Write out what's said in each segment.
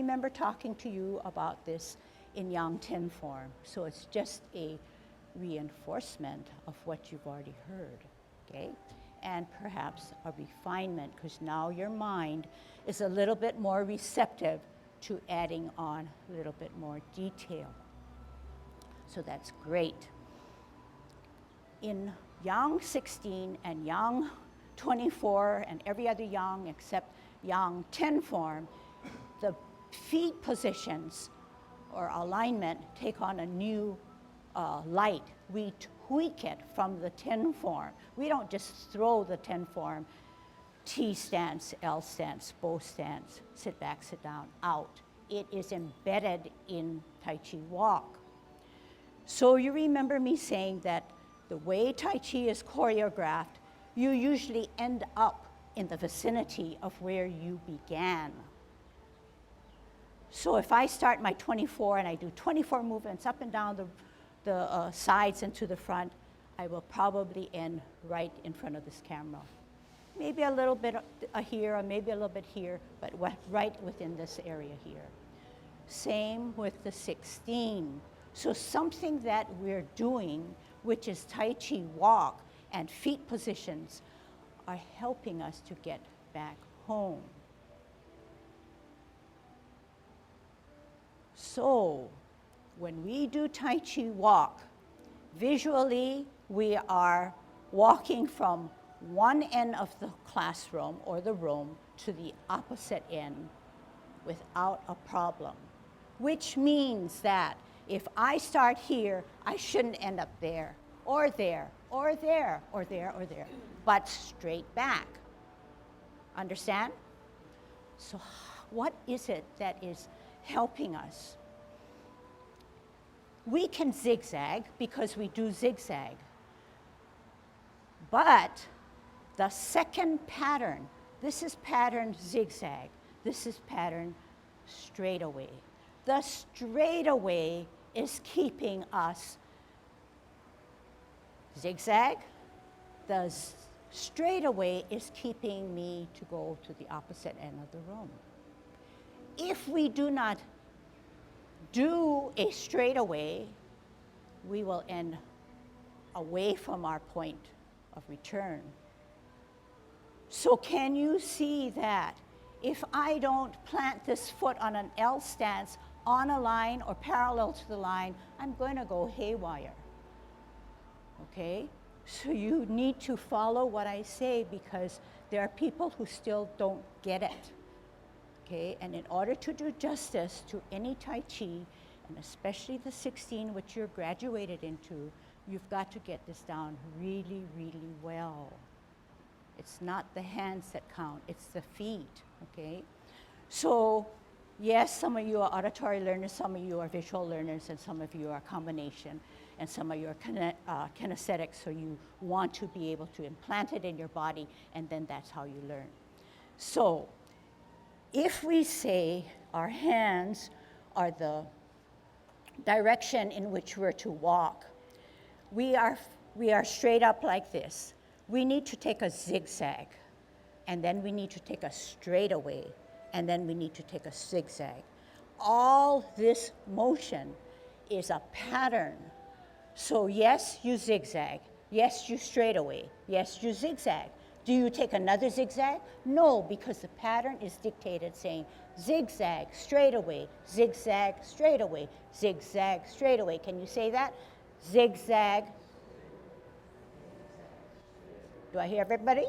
remember talking to you about this in Yang 10 form. So it's just a reinforcement of what you've already heard, okay? And perhaps a refinement, because now your mind is a little bit more receptive to adding on a little bit more detail. So that's great. In Yang 16 and Yang 24 and every other Yang except Yang 10 form, the feet positions or alignment take on a new light. We tweak it from the 10 form. We don't just throw the 10 form, T stance, L stance, bow stance, sit back, sit down, out. It is embedded in Tai Chi walk. So you remember me saying that the way Tai Chi is choreographed, you usually end up in the vicinity of where you began. So if I start my 24 and I do 24 movements up and down the sides and to the front, I will probably end right in front of this camera. Maybe a little bit here or maybe a little bit here, but right within this area here. Same with the 16. So something that we're doing, which is Tai Chi walk and feet positions, are helping us to get back home. So when we do Tai Chi walk, visually we are walking from one end of the classroom or the room to the opposite end without a problem, which means that if I start here, I shouldn't end up there, or there, or there, or there, or there, but straight back. Understand? So what is it that is helping us? We can zigzag because we do zigzag. But the second pattern, this is pattern zigzag, this is pattern straightaway. The straightaway is keeping us zigzag. The straightaway is keeping me to go to the opposite end of the room. If we do not do a straightaway, we will end away from our point of return. So can you see that if I don't plant this foot on an L stance on a line or parallel to the line, I'm going to go haywire, okay? So you need to follow what I say because there are people who still don't get it, okay? And in order to do justice to any Tai Chi, and especially the 16 which you're graduated into, you've got to get this down really, really well. It's not the hands that count, it's the feet, okay? So yes, some of you are auditory learners, some of you are visual learners, and some of you are a combination, and some of you are kinesthetic, so you want to be able to implant it in your body, and then that's how you learn. So if we say our hands are the direction in which we're to walk, we are straight up like this. We need to take a zigzag, and then we need to take a straightaway, and then we need to take a zigzag. All this motion is a pattern. So yes, you zigzag. Yes, you straightaway. Yes, you zigzag. Do you take another zigzag? No, because the pattern is dictated saying zigzag, straightaway, zigzag, straightaway, zigzag, straightaway. Can you say that? Zigzag. Do I hear everybody?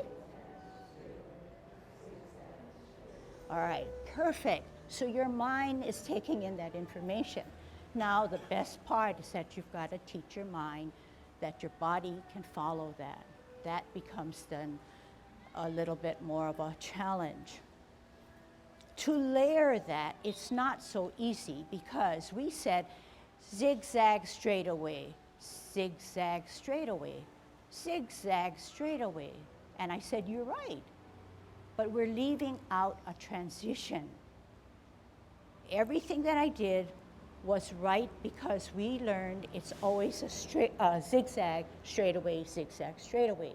All right, perfect. So your mind is taking in that information. Now the best part is that you've got to teach your mind that your body can follow that. That becomes then a little bit more of a challenge. To layer that, it's not so easy because we said zigzag straight away, zigzag straight away, zigzag straight away. And I said, you're right, but we're leaving out a transition. Everything that I did was right because we learned it's always a zigzag, straight away, zigzag, straight away.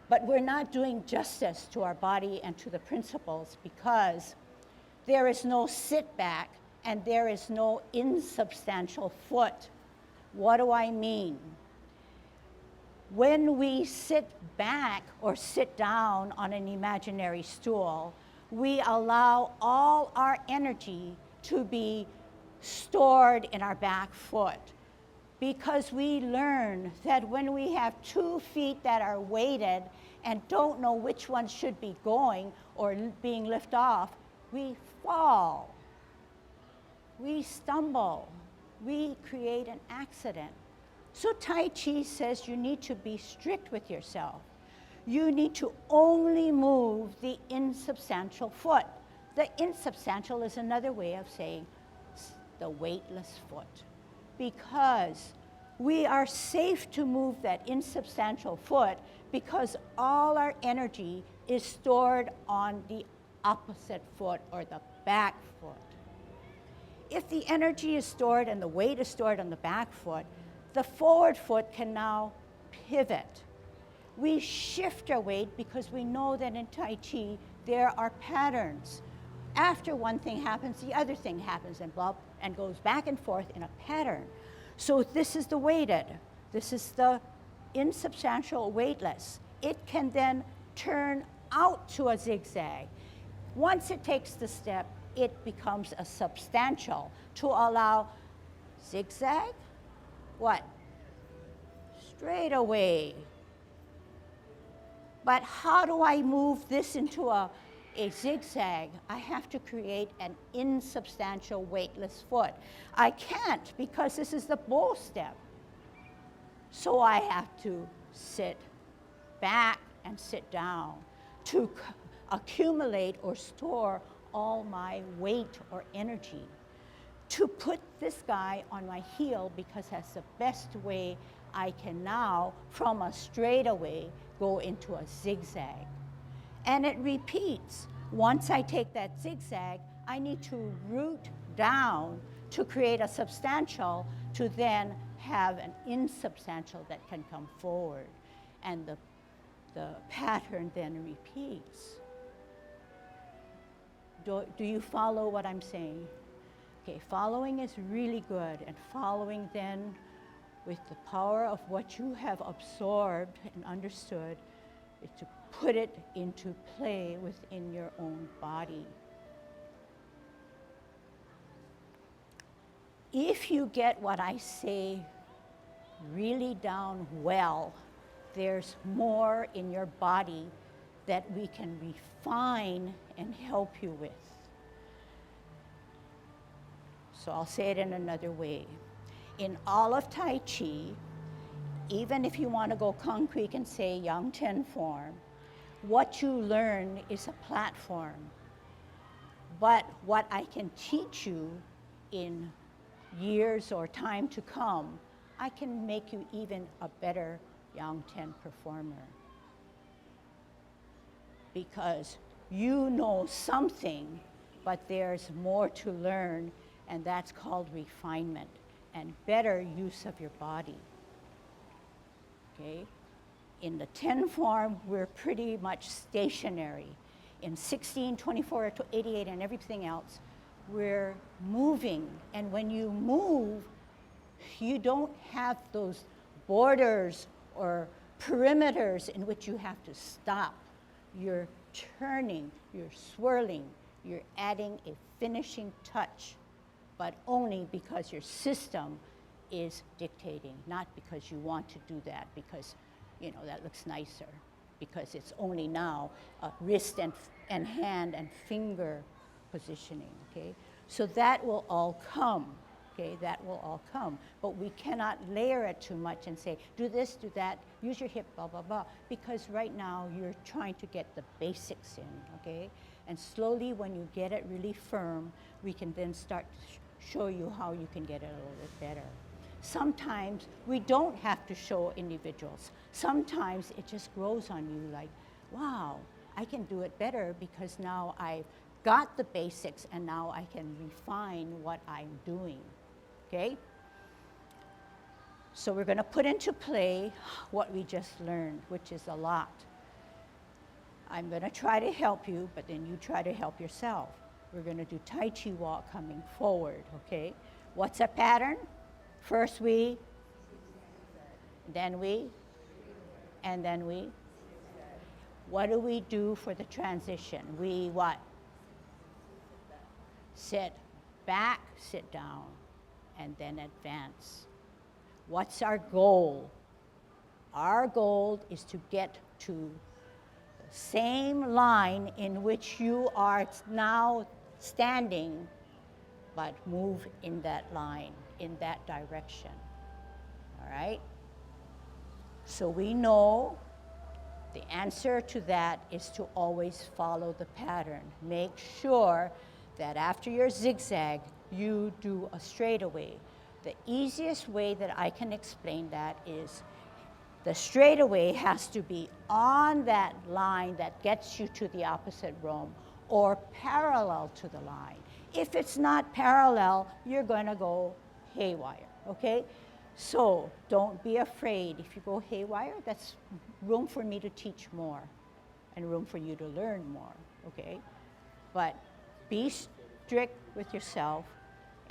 But we're not doing justice to our body and to the principles because there is no sit back, and there is no insubstantial foot. What do I mean? When we sit back or sit down on an imaginary stool, we allow all our energy to be stored in our back foot, because we learn that when we have 2 feet that are weighted and don't know which one should be going or being lifted off, we fall, we stumble, we create an accident. So Tai Chi says you need to be strict with yourself. You need to only move the insubstantial foot. The insubstantial is another way of saying the weightless foot, because we are safe to move that insubstantial foot because all our energy is stored on the opposite foot or the back foot. If the energy is stored and the weight is stored on the back foot, the forward foot can now pivot. We shift our weight because we know that in Tai Chi there are patterns. After one thing happens, the other thing happens and goes back and forth in a pattern. So this is the weighted. This is the insubstantial weightless. It can then turn out to a zigzag. Once it takes the step, it becomes a substantial to allow zigzag, what? Straight away. But how do I move this into a zigzag? I have to create an insubstantial weightless foot. I can't, because this is the bow step. So I have to sit back and sit down to accumulate or store all my weight or energy, to put this guy on my heel, because that's the best way I can now, from a straightaway, go into a zigzag. And it repeats. Once I take that zigzag, I need to root down to create a substantial, to then have an insubstantial that can come forward. And the pattern then repeats. Do you follow what I'm saying? Okay, following is really good, and following then with the power of what you have absorbed and understood is to put it into play within your own body. If you get what I say really down well, there's more in your body that we can refine and help you with. So I'll say it in another way. In all of Tai Chi, even if you want to go concrete and say Yang Ten form, what you learn is a platform. But what I can teach you in years or time to come, I can make you even a better Yang Ten performer. Because you know something, but there's more to learn, and that's called refinement and better use of your body. Okay? In the 10 form, we're pretty much stationary. In 16, 24, 88, and everything else, we're moving. And when you move, you don't have those borders or perimeters in which you have to stop. You're turning, you're swirling, you're adding a finishing touch, but only because your system is dictating, not because you want to do that, because that looks nicer, because it's only now wrist and hand and finger positioning, okay? So that will all come, okay? That will all come, but we cannot layer it too much and say, do this, do that, use your hip, blah, blah, blah, because right now you're trying to get the basics in, okay? And slowly, when you get it really firm, we can then start to show you how you can get it a little bit better. Sometimes we don't have to show individuals. Sometimes it just grows on you like, wow, I can do it better because now I've got the basics and now I can refine what I'm doing, okay? So we're gonna put into play what we just learned, which is a lot. I'm gonna try to help you, but then you try to help yourself. We're going to do Tai Chi walk coming forward, okay? What's our pattern? First we, then we, and then we. What do we do for the transition? We what? Sit back, sit down, and then advance. What's our goal? Our goal is to get to the same line in which you are now standing, but move in that line, in that direction. All right? So we know the answer to that is to always follow the pattern. Make sure that after your zigzag, you do a straightaway. The easiest way that I can explain that is the straightaway has to be on that line that gets you to the opposite room or parallel to the line. If it's not parallel, you're going to go haywire, okay? So don't be afraid. If you go haywire, that's room for me to teach more and room for you to learn more, okay? But be strict with yourself,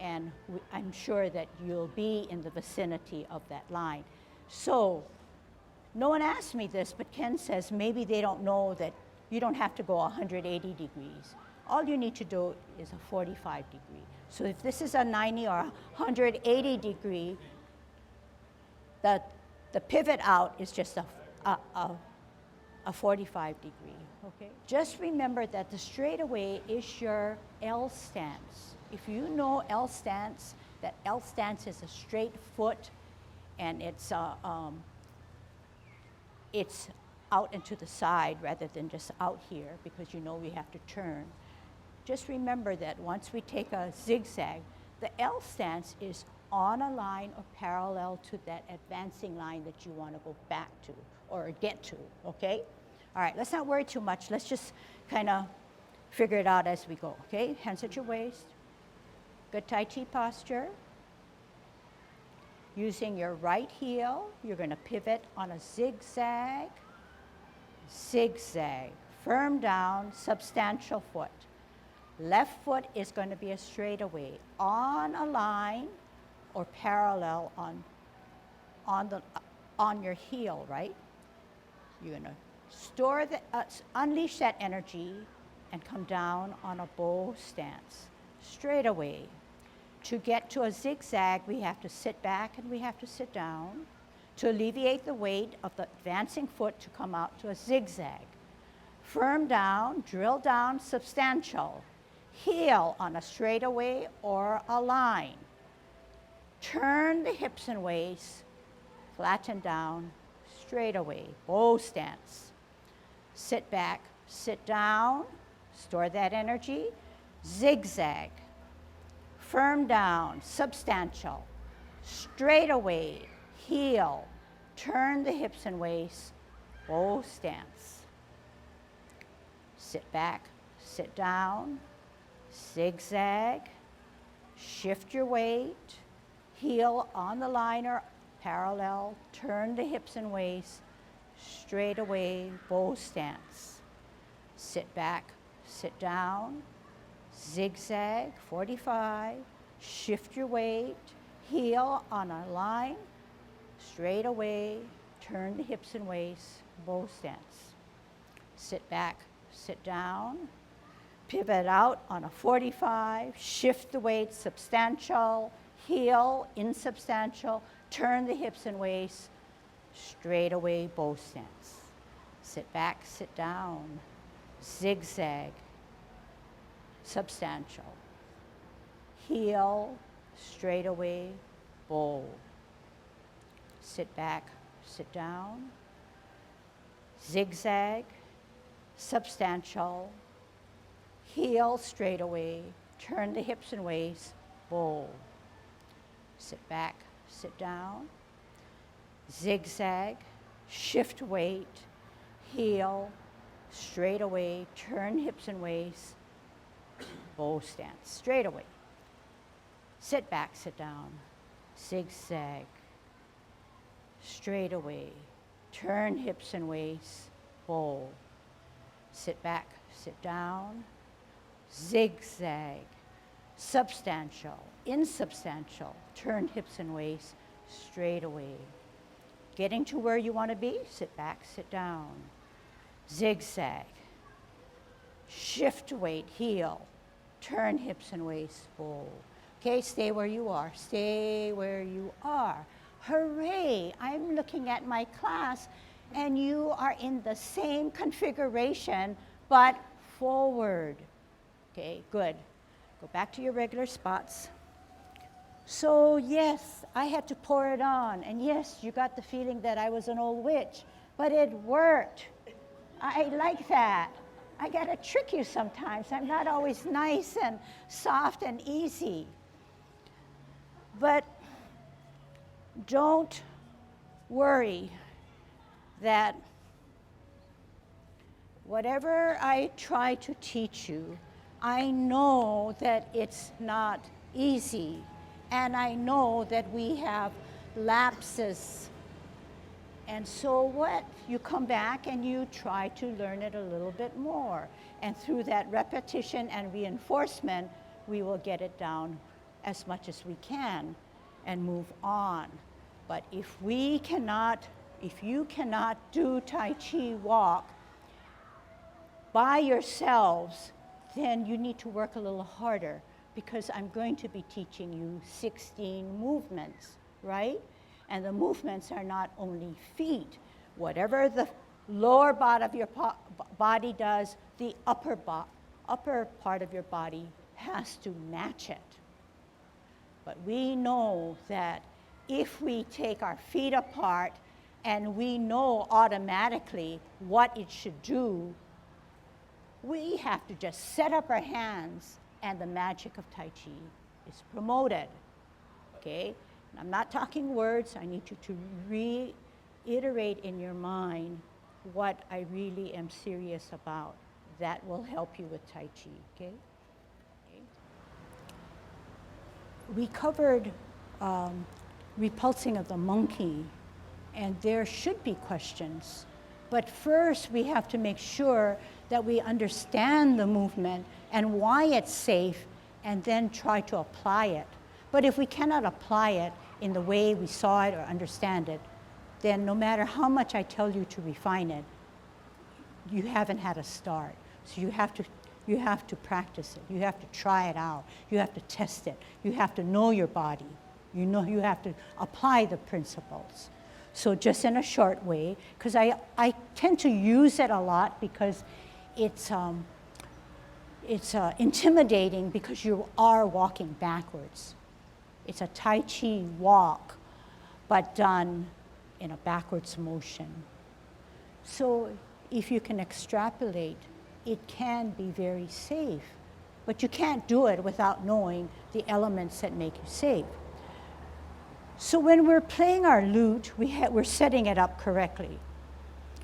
and I'm sure that you'll be in the vicinity of that line. So no one asked me this, but Ken says maybe they don't know that you don't have to go 180 degrees. All you need to do is a 45 degree. So if this is a 90 or 180 degree, the pivot out is just a 45 degree, okay? Just remember that the straightaway is your L stance. If you know L stance, that L stance is a straight foot, and it's out and to the side rather than just out here, because you know we have to turn. Just remember that once we take a zigzag, the L stance is on a line or parallel to that advancing line that you want to go back to or get to, okay? All right, let's not worry too much. Let's just kind of figure it out as we go, okay? Hands at your waist. Good Tai Chi posture. Using your right heel, you're going to pivot on a zigzag, zigzag, firm down, substantial foot. Left foot is going to be a straightaway on a line or parallel on your heel, right? You're going to unleash that energy and come down on a bow stance, straightaway. To get to a zigzag, we have to sit back and we have to sit down to alleviate the weight of the advancing foot to come out to a zigzag. Firm down, drill down, substantial. Heel on a straightaway or a line. Turn the hips and waist, flatten down, straightaway, bow stance. Sit back, sit down, store that energy, zigzag. Firm down, substantial, straightaway, heel, turn the hips and waist, bow stance. Sit back, sit down, zigzag, shift your weight, heel on the line or parallel, turn the hips and waist, straightaway, bow stance. Sit back, sit down, zigzag, 45, shift your weight, heel on a line, straight away, turn the hips and waist, bow stance. Sit back, sit down, pivot out on a 45, shift the weight, substantial, heel, insubstantial, turn the hips and waist, straight away, bow stance. Sit back, sit down, zigzag, substantial, heel, straight away, bow. Sit back, sit down, zigzag, substantial, heel, straight away, turn the hips and waist, bow. Sit back, sit down, zigzag, shift weight, heel, straight away, turn hips and waist, bow stance, straight away. Sit back, sit down, zigzag, straight away, turn hips and waist, bow. Sit back, sit down, zigzag, substantial, insubstantial, turn hips and waist straight away. Getting to where you want to be, sit back, sit down. Zigzag, shift weight, heel, turn hips and waist, fold. Okay, stay where you are, stay where you are. Hooray, I'm looking at my class and you are in the same configuration, but forward. Okay, good. Go back to your regular spots. So yes, I had to pour it on, and yes, you got the feeling that I was an old witch, but it worked. I like that. I gotta trick you sometimes. I'm not always nice and soft and easy. But don't worry that whatever I try to teach you, I know that it's not easy. And I know that we have lapses. And so what? You come back and you try to learn it a little bit more. And through that repetition and reinforcement, we will get it down as much as we can and move on. But if you cannot do Tai Chi walk by yourselves, then you need to work a little harder, because I'm going to be teaching you 16 movements, right? And the movements are not only feet. Whatever the lower part of your body does, the upper part of your body has to match it. But we know that if we take our feet apart and we know automatically what it should do, we have to just set up our hands and the magic of Tai Chi is promoted, okay? And I'm not talking words. I need you to reiterate in your mind what I really am serious about. That will help you with Tai Chi, okay? We covered repulsing of the monkey, and there should be questions. But first, we have to make sure that we understand the movement and why it's safe, and then try to apply it. But if we cannot apply it in the way we saw it or understand it, then no matter how much I tell you to refine it, you haven't had a start. So you have to practice it. You have to try it out. You have to test it. You have to know your body. You have to apply the principles. So just in a short way, because I tend to use it a lot because it's intimidating, because you are walking backwards. It's a Tai Chi walk, but done in a backwards motion. So if you can extrapolate, it can be very safe, but you can't do it without knowing the elements that make you safe. So when we're playing our lute, we're setting it up correctly.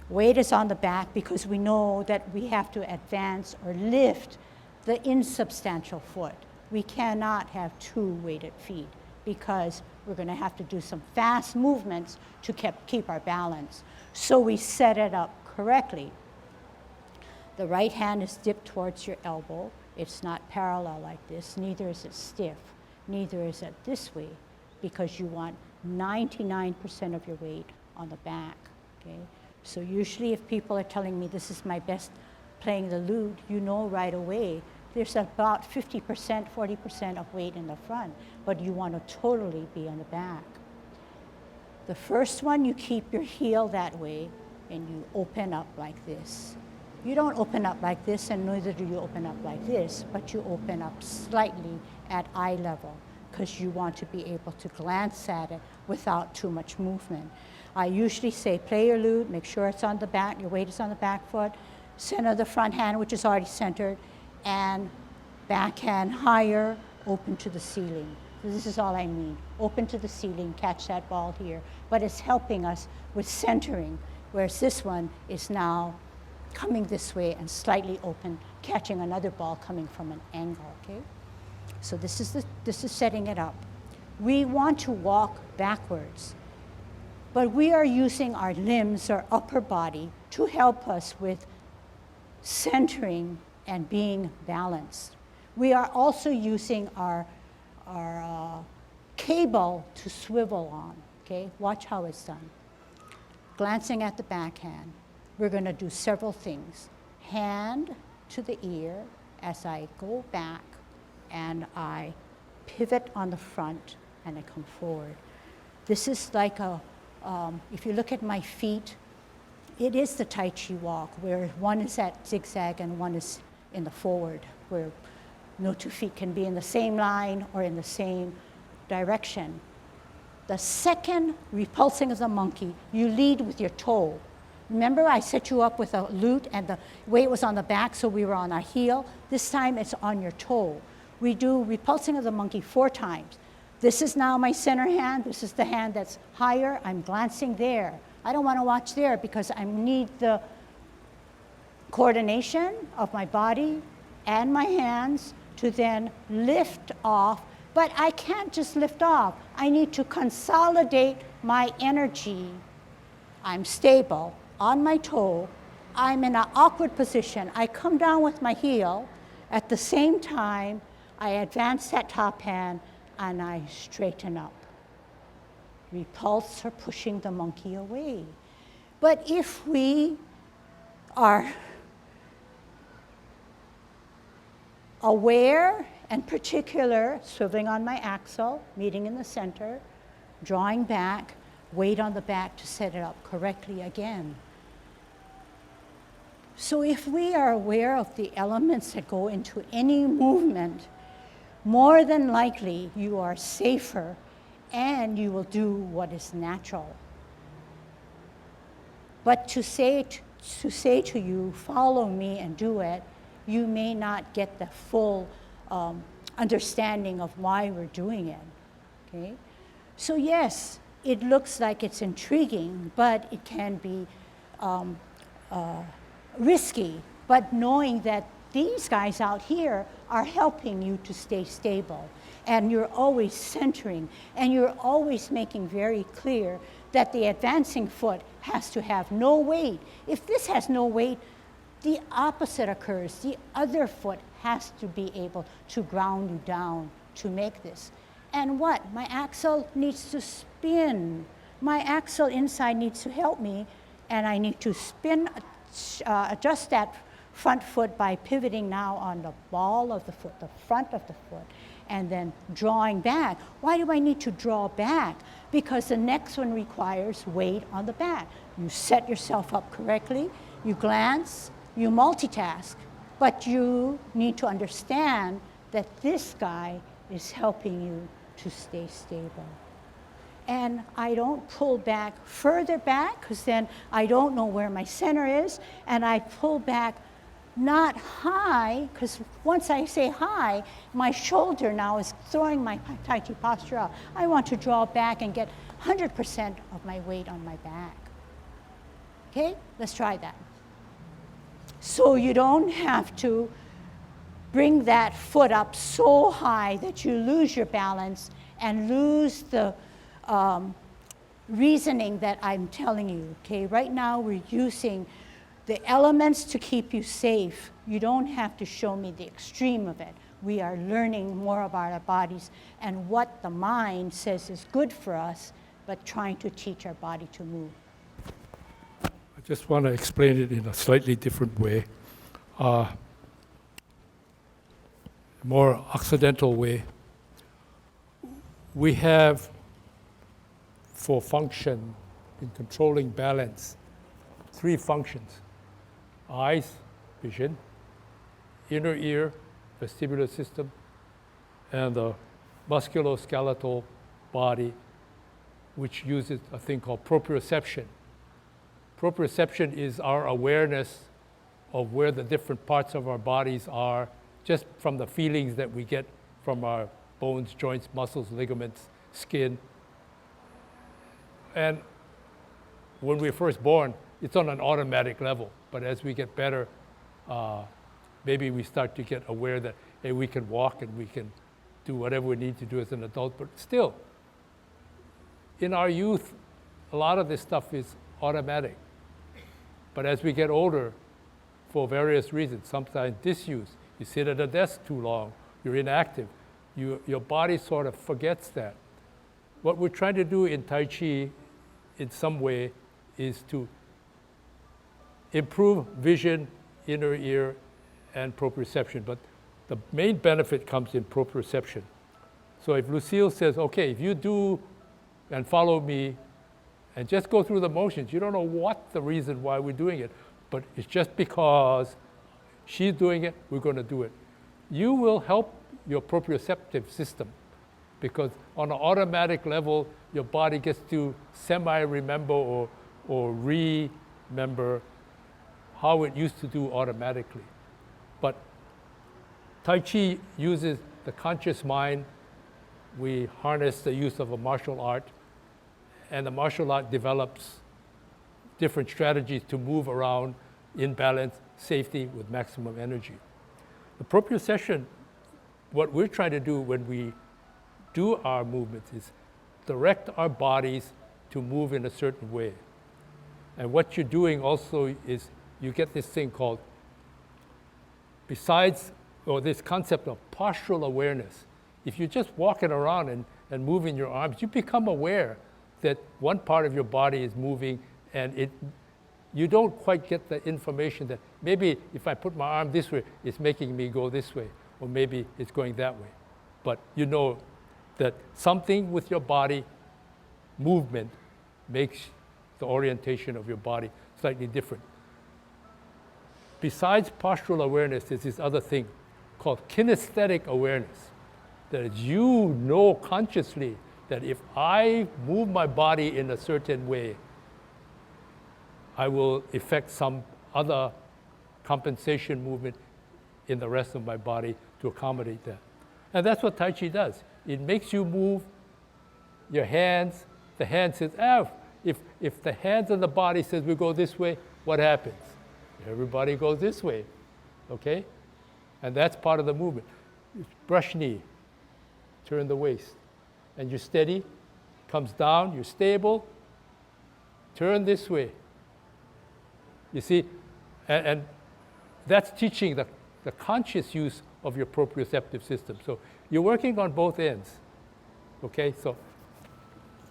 Weight is on the back because we know that we have to advance or lift the insubstantial foot. We cannot have two weighted feet because we're going to have to do some fast movements to keep our balance. So we set it up correctly. The right hand is dipped towards your elbow. It's not parallel like this. Neither is it stiff. Neither is it this way, because you want 99% of your weight on the back, okay? So usually if people are telling me this is my best playing the lute, you know right away there's about 50%, 40% of weight in the front, but you want to totally be on the back. The first one, you keep your heel that way and you open up like this. You don't open up like this, and neither do you open up like this, but you open up slightly at eye level, because you want to be able to glance at it without too much movement. I usually say, play your lute, make sure it's on the back, your weight is on the back foot, center the front hand, which is already centered, and back hand higher, open to the ceiling. So this is all I mean. Open to the ceiling, catch that ball here. But it's helping us with centering, whereas this one is now coming this way and slightly open, catching another ball coming from an angle, okay? So this is setting it up. We want to walk backwards, but we are using our limbs, our upper body, to help us with centering and being balanced. we are also using our cable to swivel on, okay? Watch how it's done. Glancing at the backhand, we're going to do several things. Hand to the ear as I go back and I pivot on the front and I come forward. This is like if you look at my feet, it is the Tai Chi walk where one is at zigzag and one is in the forward, where no two feet can be in the same line or in the same direction. The second repulsing as a monkey, you lead with your toe. Remember I set you up with a lute and the weight was on the back, so we were on our heel. This time it's on your toe. We do repulsing as a monkey 4 times. This is now my center hand. This is the hand that's higher. I'm glancing there. I don't want to watch there because I need the coordination of my body and my hands to then lift off. But I can't just lift off. I need to consolidate my energy. I'm stable on my toe. I'm in an awkward position. I come down with my heel. At the same time, I advance that top hand and I straighten up. Repulse or pushing the monkey away. But if we are aware and particular, swiveling on my axle, meeting in the center, drawing back, weight on the back to set it up correctly again. So if we are aware of the elements that go into any movement, more than likely you are safer and you will do what is natural. But to say to you, follow me and do it, you may not get the full understanding of why we're doing it, okay? So yes, it looks like it's intriguing, but it can be risky. But knowing that these guys out here are helping you to stay stable, and you're always centering, and you're always making very clear that the advancing foot has to have no weight. If this has no weight, the opposite occurs. The other foot has to be able to ground you down to make this. And what? My axle needs to spin. My axle inside needs to help me, and I need to spin, adjust that front foot by pivoting now on the ball of the foot, the front of the foot, and then drawing back. Why do I need to draw back? Because the next one requires weight on the back. You set yourself up correctly, you glance, you multitask, but you need to understand that this guy is helping you to stay stable. And I don't pull back further back, because then I don't know where my center is, and I pull back not high, because once I say high, my shoulder now is throwing my Tai Chi posture out. I want to draw back and get 100% of my weight on my back. Okay, let's try that. So you don't have to bring that foot up so high that you lose your balance and lose the reasoning that I'm telling you, okay? Right now we're using the elements to keep you safe. You don't have to show me the extreme of it. We are learning more about our bodies and what the mind says is good for us, but trying to teach our body to move. I just want to explain it in a slightly different way, more occidental way. We have, for function in controlling balance, 3 functions. Eyes, vision, inner ear, vestibular system, and the musculoskeletal body, which uses a thing called proprioception. Proprioception is our awareness of where the different parts of our bodies are, just from the feelings that we get from our bones, joints, muscles, ligaments, skin. And when we're first born, it's on an automatic level. But as we get better, maybe we start to get aware that, hey, we can walk and we can do whatever we need to do as an adult. But still, in our youth, a lot of this stuff is automatic. But as we get older, for various reasons, sometimes disuse, you sit at a desk too long, you're inactive. Your body sort of forgets that. What we're trying to do in Tai Chi, in some way, is to improve vision, inner ear, and proprioception. But the main benefit comes in proprioception. So if Lucille says, okay, if you do and follow me and just go through the motions, you don't know what the reason why we're doing it, but it's just because she's doing it, we're going to do it. You will help your proprioceptive system, because on an automatic level, your body gets to semi-remember or remember how it used to do automatically. But Tai Chi uses the conscious mind. We harness the use of a martial art, and the martial art develops different strategies to move around in balance, safety, with maximum energy. The proprioception, what we're trying to do when we do our movements is direct our bodies to move in a certain way. And what you're doing also is you get this thing called, this concept of postural awareness. If you're just walking around and moving your arms, you become aware that one part of your body is moving, and you don't quite get the information that maybe if I put my arm this way, it's making me go this way, or maybe it's going that way. But you know that something with your body movement makes the orientation of your body slightly different. Besides postural awareness, there's this other thing called kinesthetic awareness. That is, you know consciously that if I move my body in a certain way, I will effect some other compensation movement in the rest of my body to accommodate that. And that's what Tai Chi does. It makes you move your hands. The hand says, if the hands and the body says we go this way, what happens? Everybody goes this way, okay? And that's part of the movement. Brush knee, turn the waist. And you're steady, comes down, you're stable, turn this way. You see, and that's teaching the conscious use of your proprioceptive system. So you're working on both ends, okay? So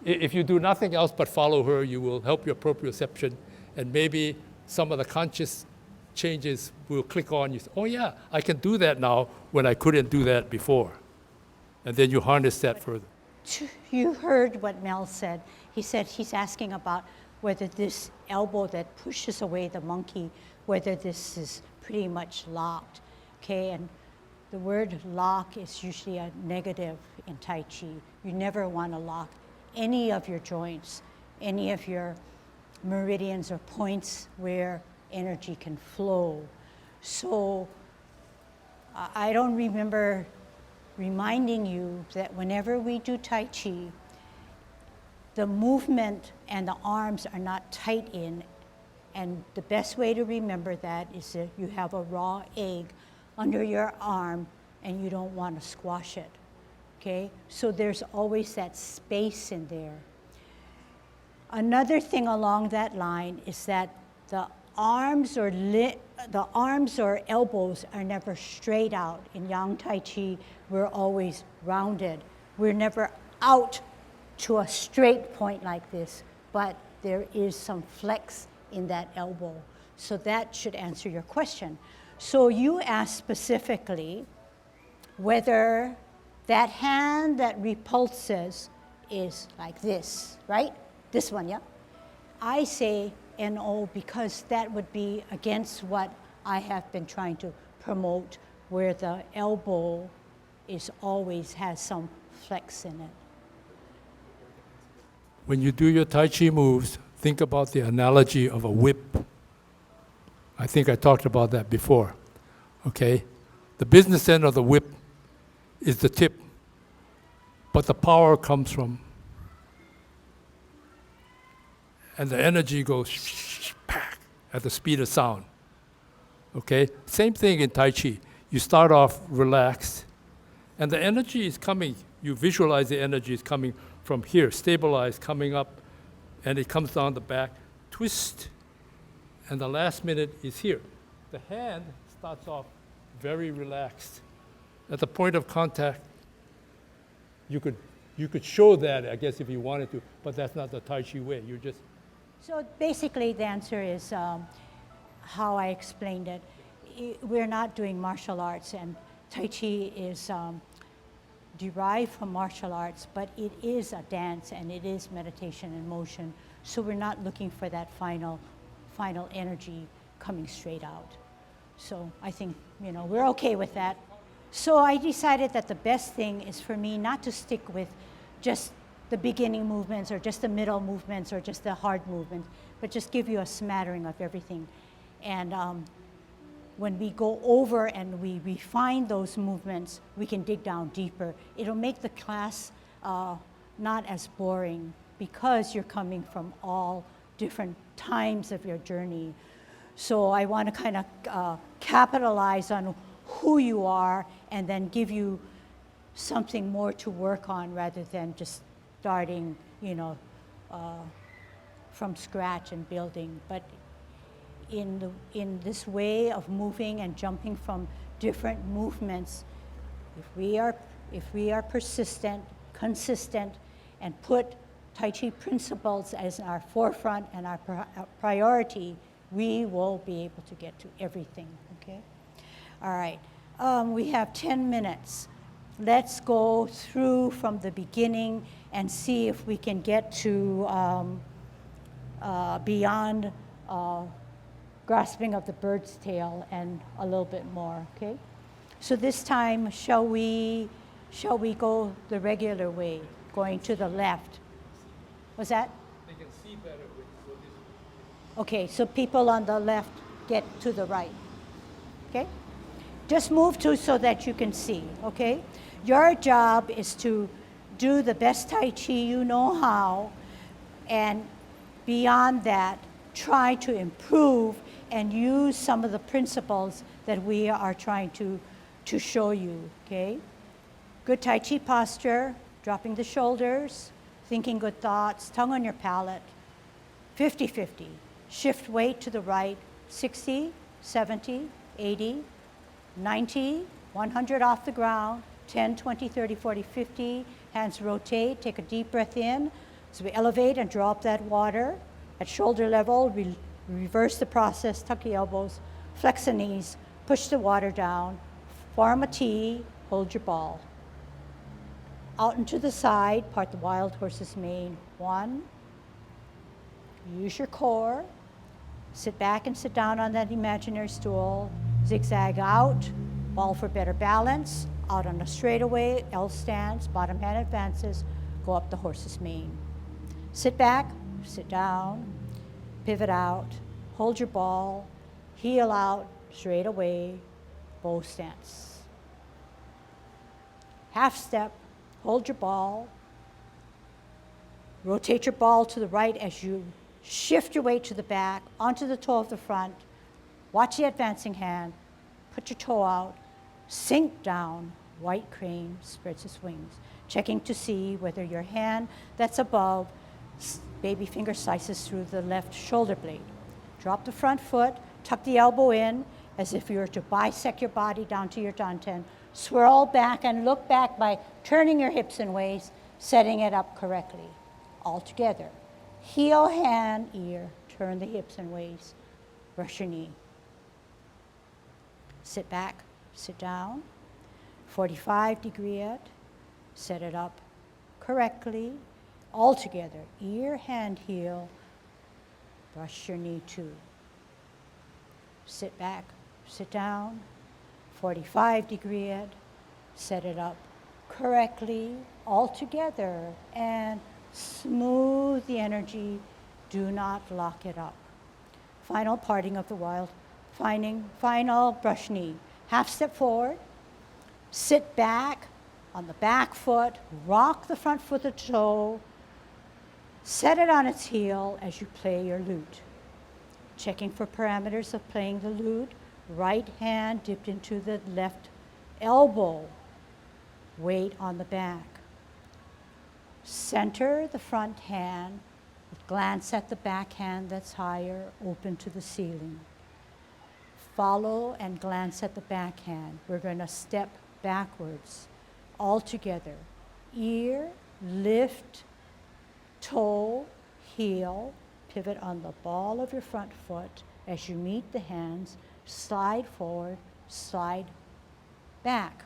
if you do nothing else but follow her, you will help your proprioception, and maybe some of the conscious changes will click on you. Oh yeah, I can do that now when I couldn't do that before. And then you harness that further. You heard what Mel said. He said he's asking about whether this elbow that pushes away the monkey, whether this is pretty much locked, okay? And the word lock is usually a negative in Tai Chi. You never want to lock any of your joints, any of your meridians or points where energy can flow. So I don't remember reminding you that whenever we do Tai Chi, the movement and the arms are not tight in, and the best way to remember that is that you have a raw egg under your arm and you don't want to squash it, okay? So there's always that space in there. Another thing along that line is that the arms or elbows are never straight out. In Yang Tai Chi, we're always rounded. We're never out to a straight point like this, but there is some flex in that elbow. So that should answer your question. So you asked specifically whether that hand that repulses is like this, right? This one, yeah? I say NO because that would be against what I have been trying to promote, where the elbow always has some flex in it. When you do your Tai Chi moves, think about the analogy of a whip. I think I talked about that before, okay? The business end of the whip is the tip, but the power comes from, and the energy goes at the speed of sound, okay? Same thing in Tai Chi. You start off relaxed, and the energy is coming. You visualize the energy is coming from here, stabilized, coming up, and it comes down the back, twist, and the last minute is here. The hand starts off very relaxed, at the point of contact, you could show that, I guess, if you wanted to, but that's not the Tai Chi way. You just, So basically, the answer is how I explained it. We're not doing martial arts, and Tai Chi is derived from martial arts, but it is a dance and it is meditation and motion. So we're not looking for that final energy coming straight out. So I think, we're okay with that. So I decided that the best thing is for me not to stick with just the beginning movements or just the middle movements or just the hard movements, but just give you a smattering of everything. And when we go over and we refine those movements, we can dig down deeper. It'll make the class not as boring because you're coming from all different times of your journey. So I want to kind of capitalize on who you are and then give you something more to work on rather than just starting, from scratch and building. But in this way of moving and jumping from different movements, if we are persistent, consistent, and put Tai Chi principles as our forefront and our priority, we will be able to get to everything, okay? All right, we have 10 minutes. Let's go through from the beginning and see if we can get to beyond grasping of the bird's tail and a little bit more, okay? So this time, shall we go the regular way, going to the left? What's that? they can see better with this. Okay, so people on the left get to the right, okay? Just move so that you can see, okay? Your job is to do the best Tai Chi you know how, and beyond that, try to improve and use some of the principles that we are trying to show you, okay? Good Tai Chi posture, dropping the shoulders, thinking good thoughts, tongue on your palate, 50-50. Shift weight to the right, 60, 70, 80, 90, 100 off the ground, 10, 20, 30, 40, 50. Hands rotate, take a deep breath in. So we elevate and drop that water. At shoulder level, we reverse the process, tuck the elbows, flex the knees, push the water down, form a T, hold your ball. Out and to the side, part the wild horse's mane. 1. Use your core. Sit back and sit down on that imaginary stool. Zigzag out, ball for better balance. Out on a straightaway, L stance, bottom hand advances, go up the horse's mane. Sit back, sit down, pivot out, hold your ball, heel out, straight away, bow stance. Half step, hold your ball, rotate your ball to the right as you shift your weight to the back, onto the toe of the front, watch the advancing hand, put your toe out, sink down, white crane spreads its wings, checking to see whether your hand that's above baby finger slices through the left shoulder blade. Drop the front foot, tuck the elbow in as if you were to bisect your body down to your danten. Swirl back and look back by turning your hips and waist, setting it up correctly. All together. Heel, hand, ear, turn the hips and waist, brush your knee. Sit back, sit down, 45-degree it, set it up correctly, all together, ear, hand, heel, brush your knee too. Sit back, sit down, 45-degree it, set it up correctly, all together, and smooth the energy, do not lock it up. Final parting of the wild, final brush knee. Half step forward, sit back on the back foot, rock the front foot to toe, set it on its heel as you play your lute. Checking for parameters of playing the lute, right hand dipped into the left elbow, weight on the back. Center the front hand, glance at the back hand that's higher, open to the ceiling. Follow and glance at the back hand. We're going to step backwards, all together. Ear, lift, toe, heel, pivot on the ball of your front foot. As you meet the hands, slide forward, slide back.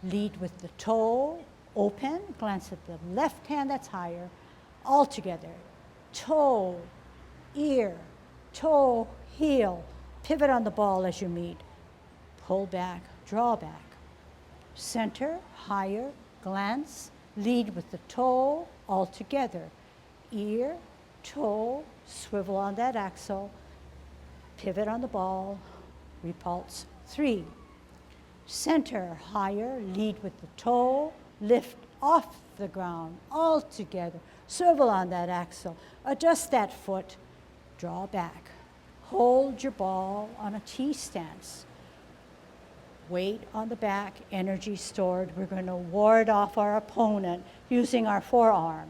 Lead with the toe, open, glance at the left hand that's higher, all together. Toe, ear, toe, heel, pivot on the ball as you meet. Pull back, draw back. Center, higher, glance, lead with the toe, all together. Ear, toe, swivel on that axle, pivot on the ball, repulse. 3. Center, higher, lead with the toe, lift off the ground, all together. Swivel on that axle, adjust that foot, draw back. Hold your ball on a T stance. Weight on the back, energy stored. We're going to ward off our opponent using our forearm.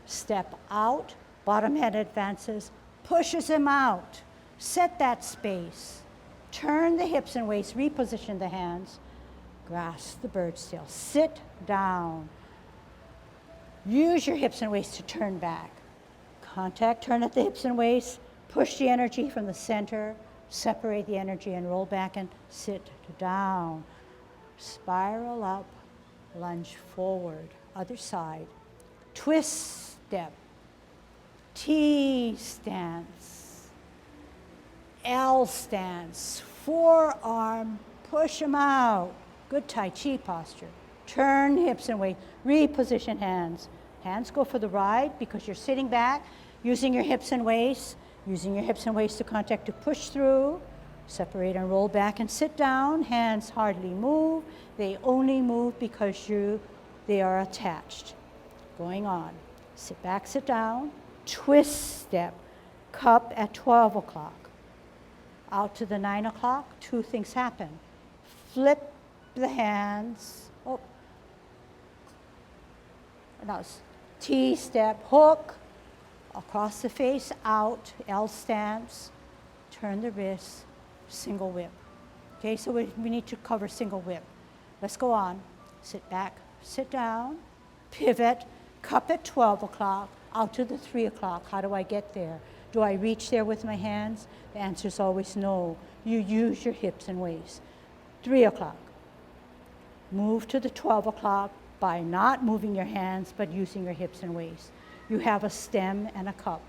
Step out, bottom head advances, pushes him out. Set that space. Turn the hips and waist, reposition the hands. Grasp the bird still. Sit down. Use your hips and waist to turn back. Contact, turn at the hips and waist. Push the energy from the center. Separate the energy and roll back and sit down. Spiral up, lunge forward. Other side. Twist step. T stance. L stance. Forearm, push them out. Good Tai Chi posture. Turn hips and waist. Reposition hands. Hands go for the ride because you're sitting back, using your hips and waist. Using your hips and waist to contact to push through. Separate and roll back and sit down. Hands hardly move. They only move because they are attached. Going on. Sit back, sit down. Twist step. Cup at 12 o'clock. Out to the 9 o'clock, 2 things happen. Flip the hands. Oh. Now, T step, hook. Across the face, out, L stance, turn the wrist, single whip. Okay, so we need to cover single whip. Let's go on. Sit back, sit down, pivot, cup at 12 o'clock, out to the 3 o'clock. How do I get there? Do I reach there with my hands? The answer is always no. You use your hips and waist. 3 o'clock. Move to the 12 o'clock by not moving your hands, but using your hips and waist. You have a stem and a cup.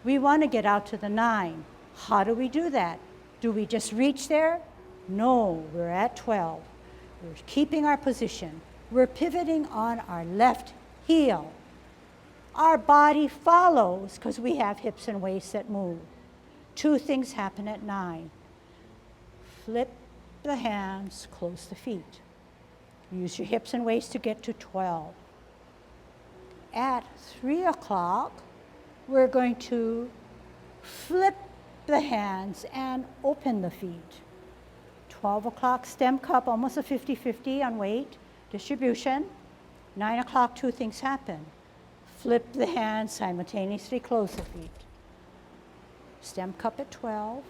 We want to get out to the 9. How do we do that? Do we just reach there? No, we're at 12. We're keeping our position. We're pivoting on our left heel. Our body follows because we have hips and waists that move. 2 things happen at 9. Flip the hands, close the feet. Use your hips and waists to get to 12. At 3 o'clock, we're going to flip the hands and open the feet. 12 o'clock, stem cup, almost a 50-50 on weight distribution. 9 o'clock, 2 things happen. Flip the hands, simultaneously close the feet. Stem cup at 12.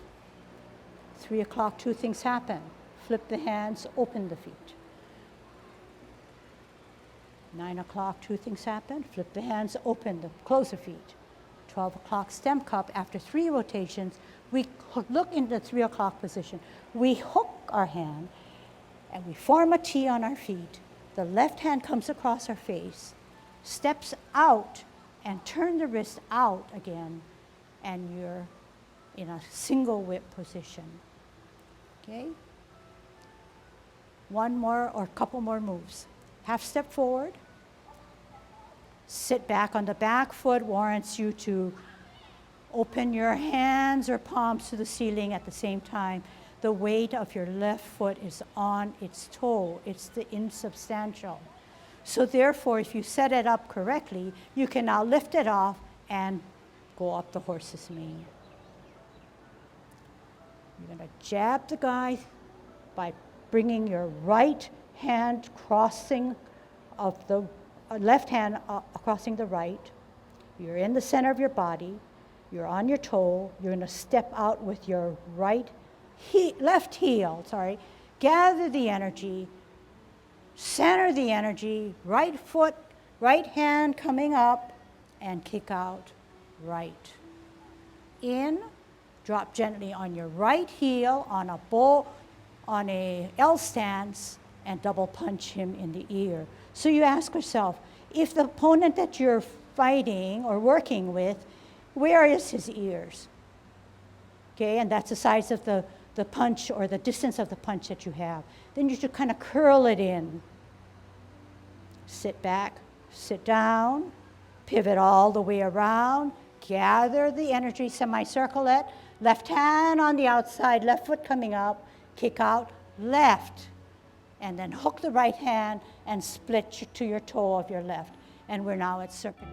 3 o'clock, 2 things happen. Flip the hands, open the feet. 9 o'clock, 2 things happen. Flip the hands, open the, close the feet. 12 o'clock, stem cup. After 3 rotations, we look in the 3 o'clock position. We hook our hand and we form a T on our feet. The left hand comes across our face, steps out and turn the wrist out again, and you're in a single whip position. Okay? One more or a couple more moves. Half step forward. Sit back on the back foot warrants you to open your hands or palms to the ceiling at the same time. The weight of your left foot is on its toe. It's the insubstantial. So therefore, if you set it up correctly, you can now lift it off and go up the horse's mane. You're going to jab the guy by bringing your right hand crossing of the left hand crossing the right. You're in the center of your body. You're on your toe. You're going to step out with your left heel. Gather the energy. Center the energy, right foot, right hand coming up, and kick out right. In, drop gently on your right heel on a L stance, and double punch him in the ear. So you ask yourself, if the opponent that you're fighting or working with, where is his ears? Okay, and that's the size of the punch or the distance of the punch that you have. Then you should kind of curl it in. Sit back, sit down, pivot all the way around, gather the energy, semicircle it, left hand on the outside, left foot coming up, kick out, left, and then hook the right hand and split to your toe of your left. And we're now at serpent.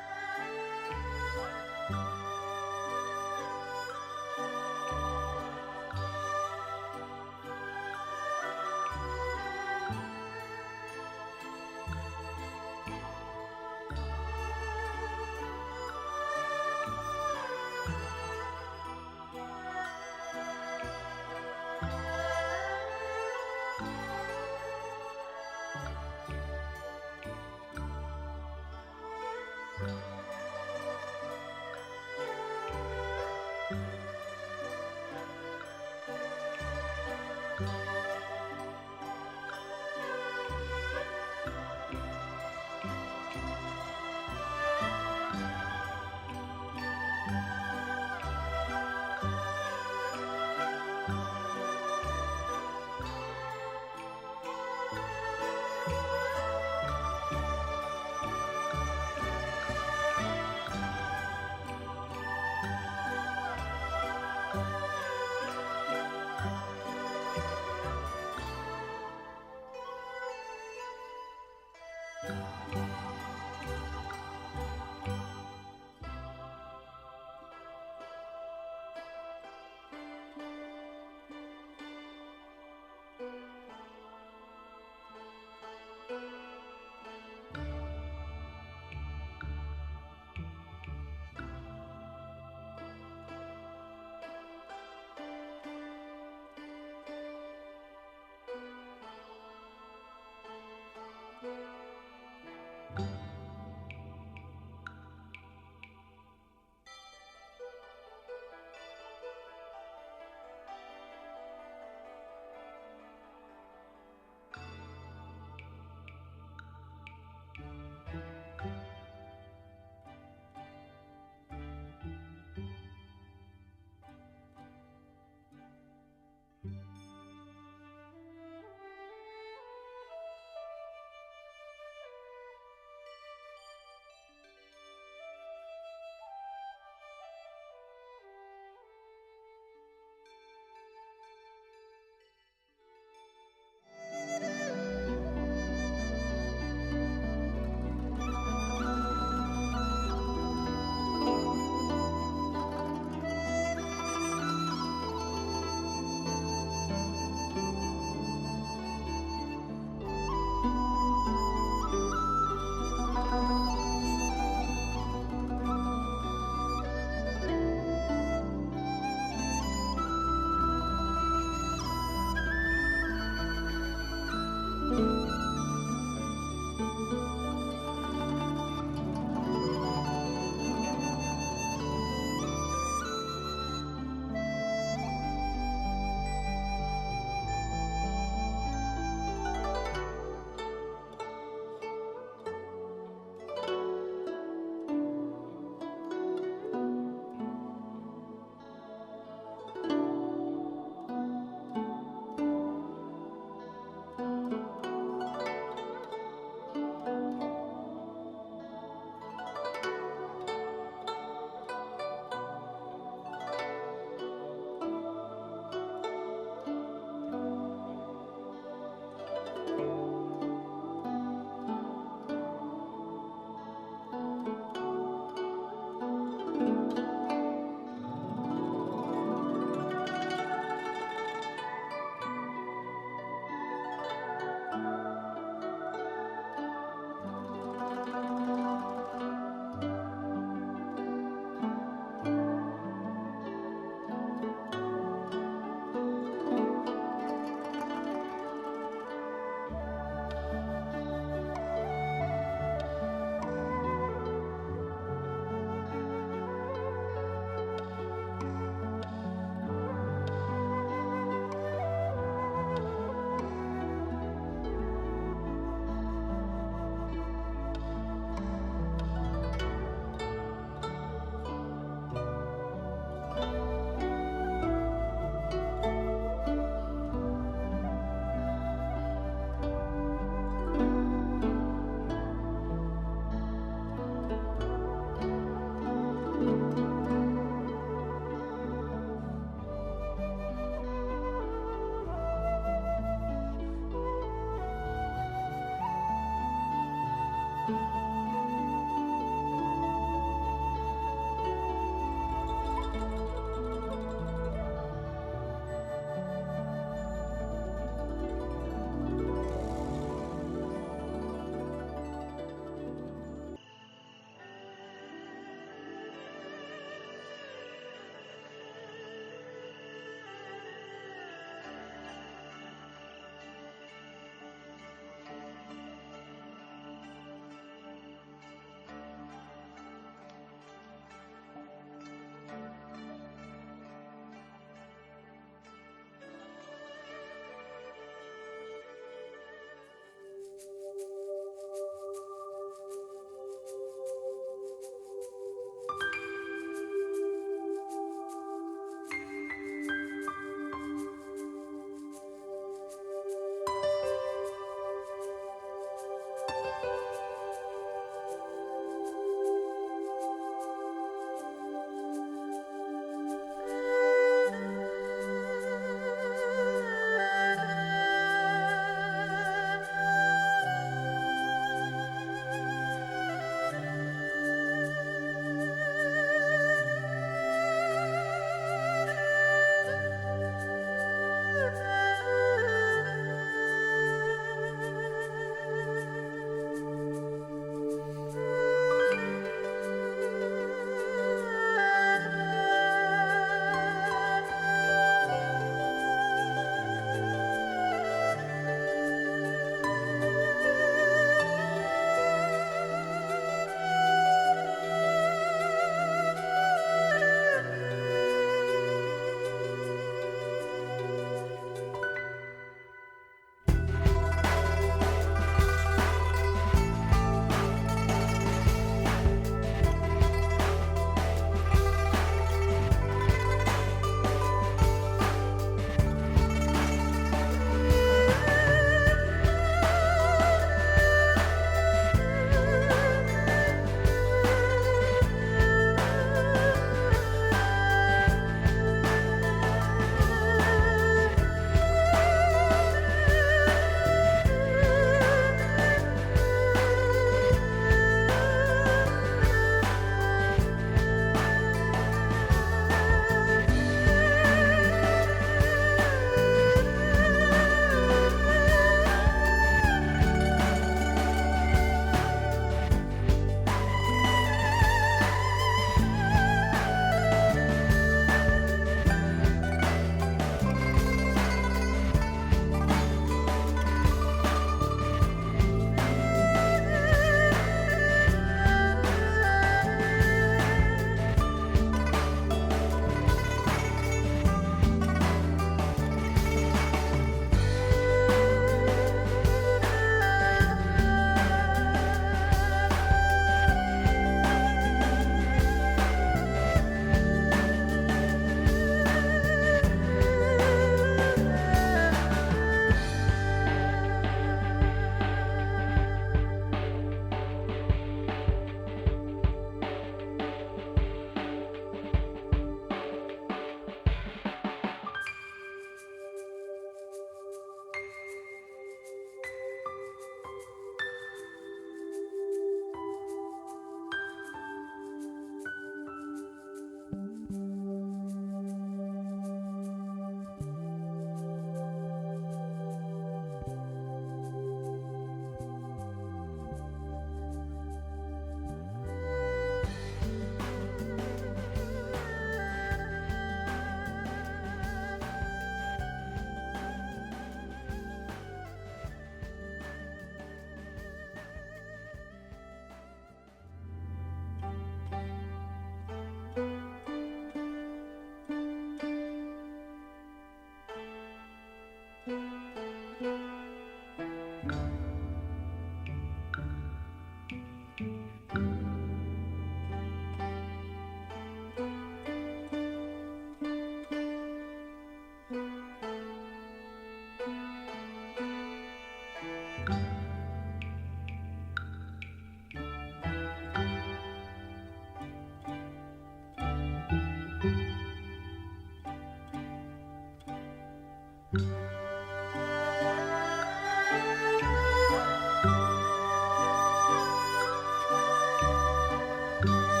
you.